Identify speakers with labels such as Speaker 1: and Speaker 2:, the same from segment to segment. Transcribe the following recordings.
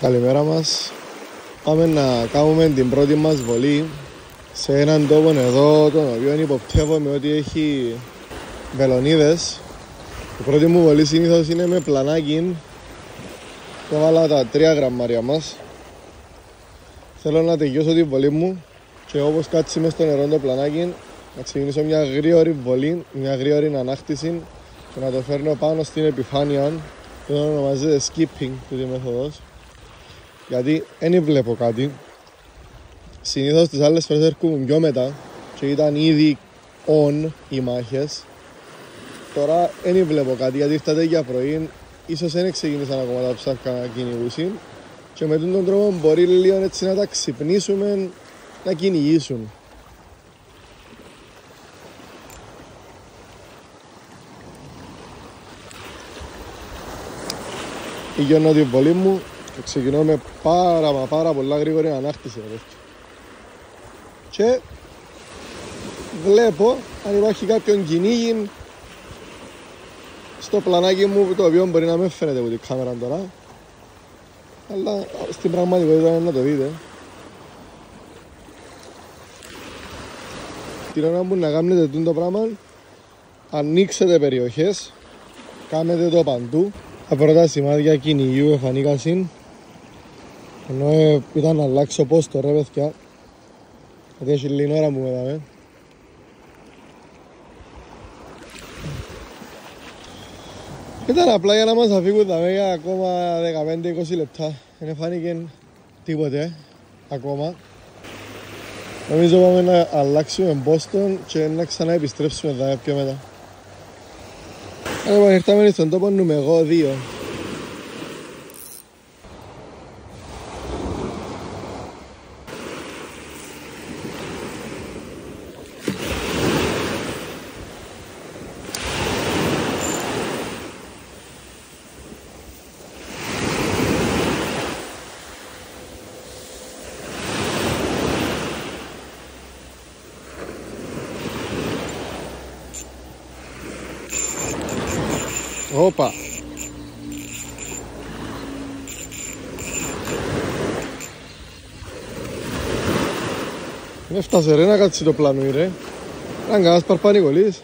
Speaker 1: Καλημέρα μας. Πάμε να κάνουμε την πρώτη μας βολή σε έναν τόπο εδώ, τον οποίο υποπτεύομαι ότι έχει βελονίδες. Η πρώτη μου βολή συνήθως είναι με πλανάκι. Έβαλα τα 3 γραμμάρια μας. Θέλω να τελειώσω τη βολή μου και όπως κάτσει μες στο νερό το πλανάκι να ξεκινήσω μια γρήγορη βολή, μια γρήγορη ανάκτηση και να το φέρνω πάνω στην επιφάνεια. Το ονομάζεται skipping αυτή η μέθοδος, γιατί δεν βλέπω κάτι. Συνήθως τις άλλες φορές έρχομαι πιο μετά και ήταν ήδη on οι μάχες. Τώρα δεν βλέπω κάτι γιατί ήρθατε για πρωί, ίσως δεν ξεκίνησαν ακόμα τα ψάρκα να κυνηγούσουν και με τον τρόπο μπορεί λίγο έτσι να τα ξυπνήσουμε να κυνηγήσουν. Υγιώνω την βολή μου και ξεκινώ με πάρα πολλά γρήγορη ανάκτηση. Και βλέπω αν υπάρχει κάποιον κυνήγι στο πλανάκι μου, το οποίο μπορεί να με φαίνεται από την κάμερα τώρα, αλλά στην πραγματικότητα να το δείτε. Την ώρα που να κάνετε το πράγμα, ανοίξετε περιοχές, κάνετε το παντού. Τα πρώτα σημάδια κυνηγιού εφανήκασαν, ενώ ήταν να αλλάξω πόστο ρε παιδιά, γιατί έχει λίγη ώρα που μετάμε. Ήταν απλά για να μας αφήγουν για ακόμα 15-20 λεπτά. Δεν φάνηκε τίποτε ακόμα. Νομίζω πάμε να αλλάξουμε πόστο και να ξαναεπιστρέψουμε εδώ πιο μετά. Λοιπόν, ήρθαμε στον τόπο νούμερο 2. Όπα! Δεν έφτασε ρε να κάτσει το πλάνο ρε. Αν κάνας παρπανικολής.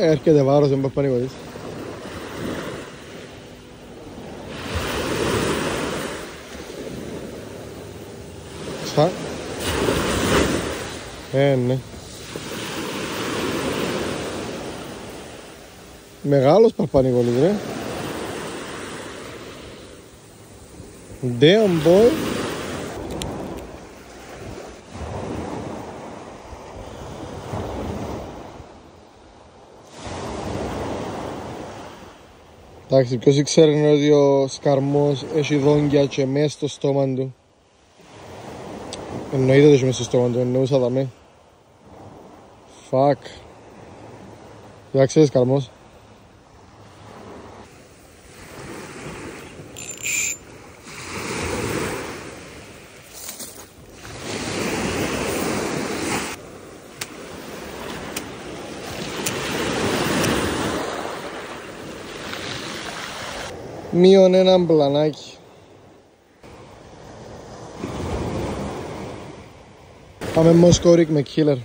Speaker 1: Έρχεται βάρος εν παρπανικολής. Σα. Ναι. Μεγάλος παρπανικολής ρε. Damn boy. Εντάξει, ποιος ήξερε ότι ο σκαρμός έχει δόντια και μέσα στο στόμα του. Εννοείται ότι έχει μέσα στο στόμα του, εννοούσα δαμέ. Fuck. Δεν ξέρεις σκαρμός. Μείον έναν πλανάκι. Πάμε Μοσκόρικ με killer.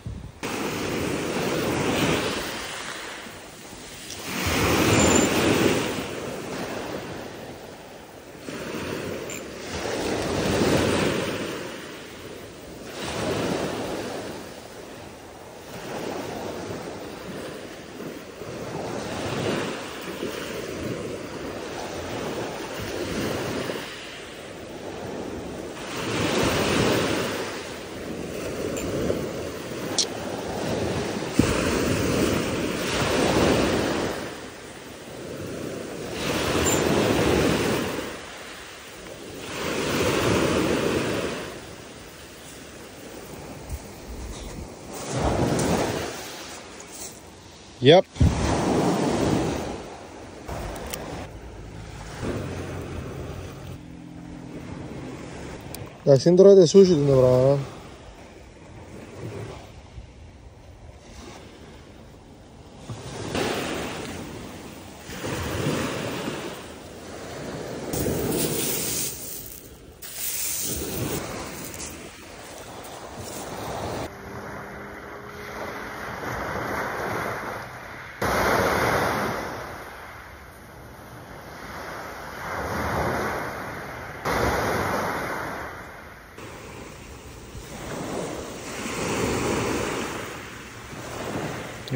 Speaker 1: Yep. Εντάξει, είναι τώρα σούσι το πράγμα.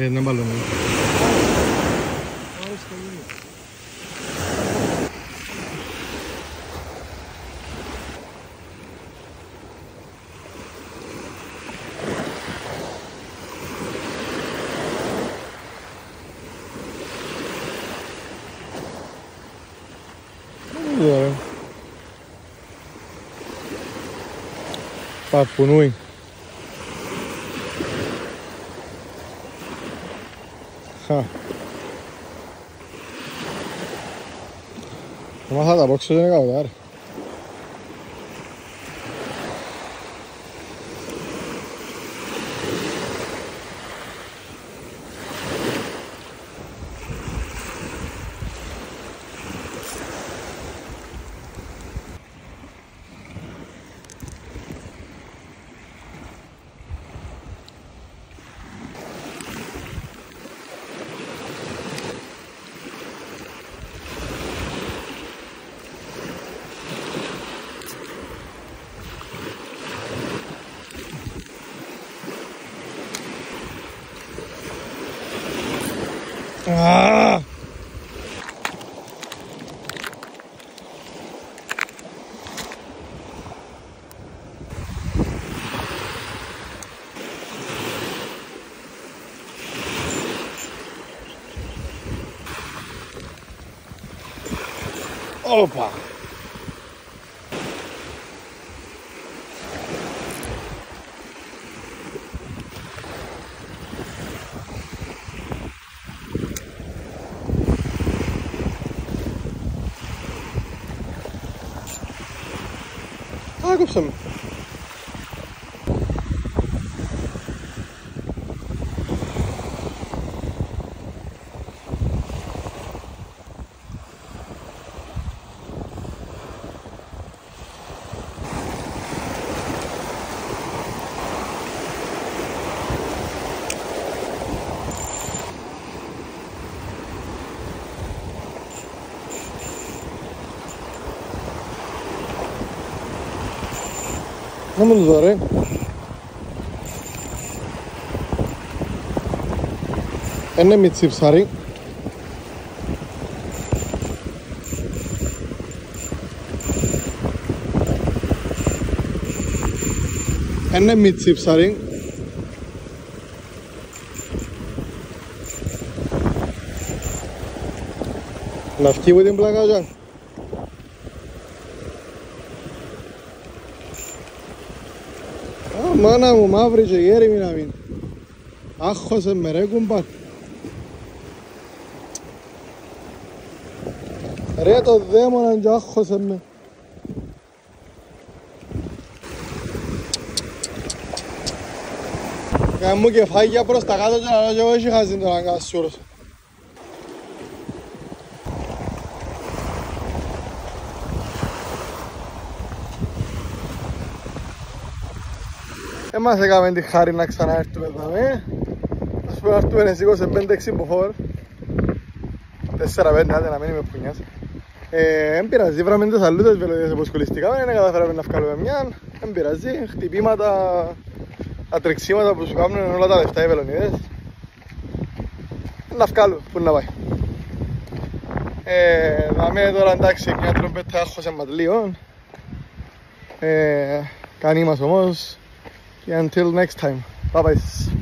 Speaker 1: Είναι μπαλόνι. Παππουνούι. Μάθα τα πόξω δεν είναι καβδάρ. Ah! Opa! Άκουψε με. Να μου το δω ρε. Είναι μιτσιψάρι. Είναι μιτσιψάρι. Να φκεί που την πλακάζα. Μάνα μου μαύρη και γέριμη να μην. Άχωσε με ρε κουμπάρ. Ρε το δαίμονα και άχωσε με. Κάνε μου κεφάγια προς τα κάτω και να λέω και εγώ έχει χάσει τον αγκασούρος. Εμάς έκαμε τη χάρη να ξαναέρθουμε εδώ. Ας πούμε να έρθουμε εσύ 25-6 μποφόρ 4-5 άντε να μην είμαι πουνιάς. Εν πειραζεί, βράμε τις αλλούτες βελοδίες που σκολιστήκαμε. Δεν καταφέραμε να βγάλουμε μια. Εν πειραζεί, χτυπήματα, τα τρεξίματα που σου κάνουν όλα τα λεφτά οι βελονίδες. Να βγάλουν, πού να πάει. Δάμε τώρα εντάξει μια τρομπέτα άχωσε μας λίγο. Κάνει μας όμως. Until next time. Bye bye.